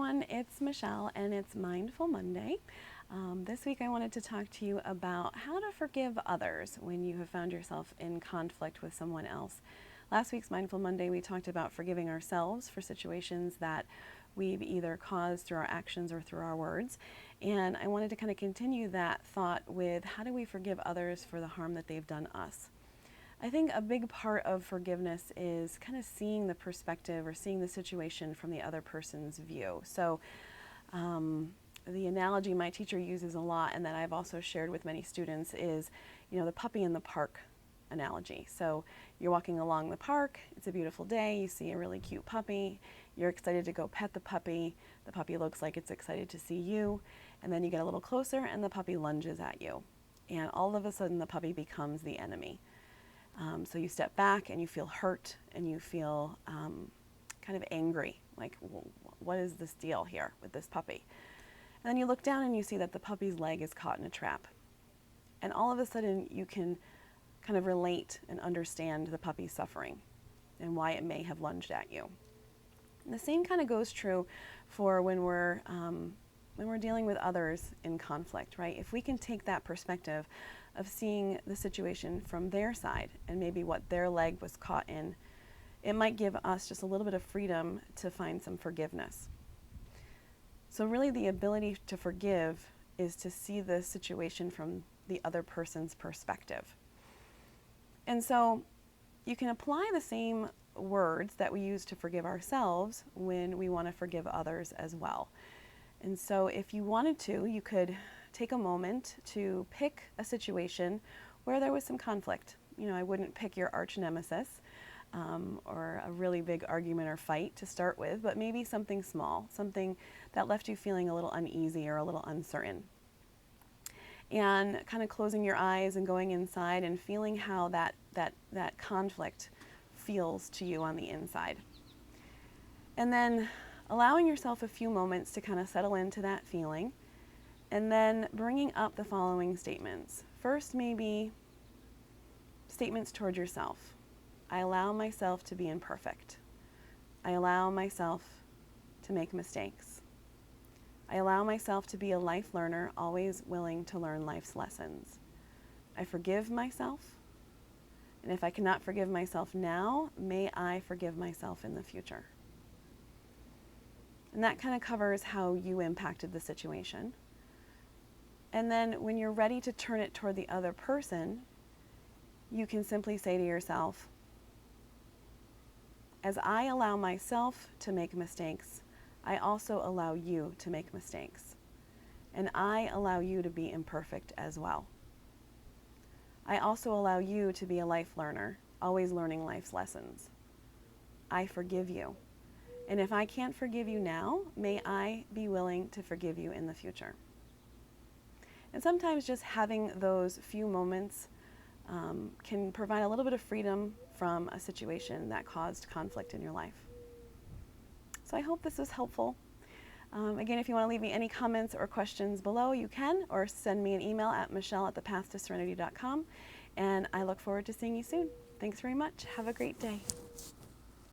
everyone, it's Michelle and it's Mindful Monday. This week I wanted to talk to you about how to forgive others when you have found yourself in conflict with someone else. Last week's Mindful Monday we talked about forgiving ourselves for situations that we've either caused through our actions or through our words. And I wanted to kind of continue that thought with how do we forgive others for the harm that they've done us. I think a big part of forgiveness is kind of seeing the perspective or seeing the situation from the other person's view. So the analogy my teacher uses a lot and that I've also shared with many students is, the puppy in the park analogy. So you're walking along the park, it's a beautiful day, you see a really cute puppy, you're excited to go pet the puppy looks like it's excited to see you, and then you get a little closer and the puppy lunges at you. And all of a sudden the puppy becomes the enemy. So you step back and you feel hurt and you feel kind of angry, like what is this deal here with this puppy? And then you look down and you see that the puppy's leg is caught in a trap. And all of a sudden you can kind of relate and understand the puppy's suffering and why it may have lunged at you. And the same kind of goes true for when we're dealing with others in conflict, right? If we can take that perspective of seeing the situation from their side and maybe what their leg was caught in, it might give us just a little bit of freedom to find some forgiveness. So really the ability to forgive is to see the situation from the other person's perspective. And so you can apply the same words that we use to forgive ourselves when we want to forgive others as well. And so if you wanted to, you could take a moment to pick a situation where there was some conflict. I wouldn't pick your arch nemesis or a really big argument or fight to start with, but maybe something small, something that left you feeling a little uneasy or a little uncertain. And kind of closing your eyes and going inside and feeling how that conflict feels to you on the inside. And then allowing yourself a few moments to kind of settle into that feeling, and then bringing up the following statements. First, maybe statements toward yourself. I allow myself to be imperfect. I allow myself to make mistakes. I allow myself to be a life learner, always willing to learn life's lessons. I forgive myself, and if I cannot forgive myself now, may I forgive myself in the future. And that kind of covers how you impacted the situation. And then when you're ready to turn it toward the other person, you can simply say to yourself, as I allow myself to make mistakes, I also allow you to make mistakes. And I allow you to be imperfect as well. I also allow you to be a life learner, always learning life's lessons. I forgive you. And if I can't forgive you now, may I be willing to forgive you in the future. And sometimes just having those few moments can provide a little bit of freedom from a situation that caused conflict in your life. So I hope this was helpful. Again, if you want to leave me any comments or questions below, you can, or send me an email at michelle@thepathtoserenity.com. And I look forward to seeing you soon. Thanks very much. Have a great day.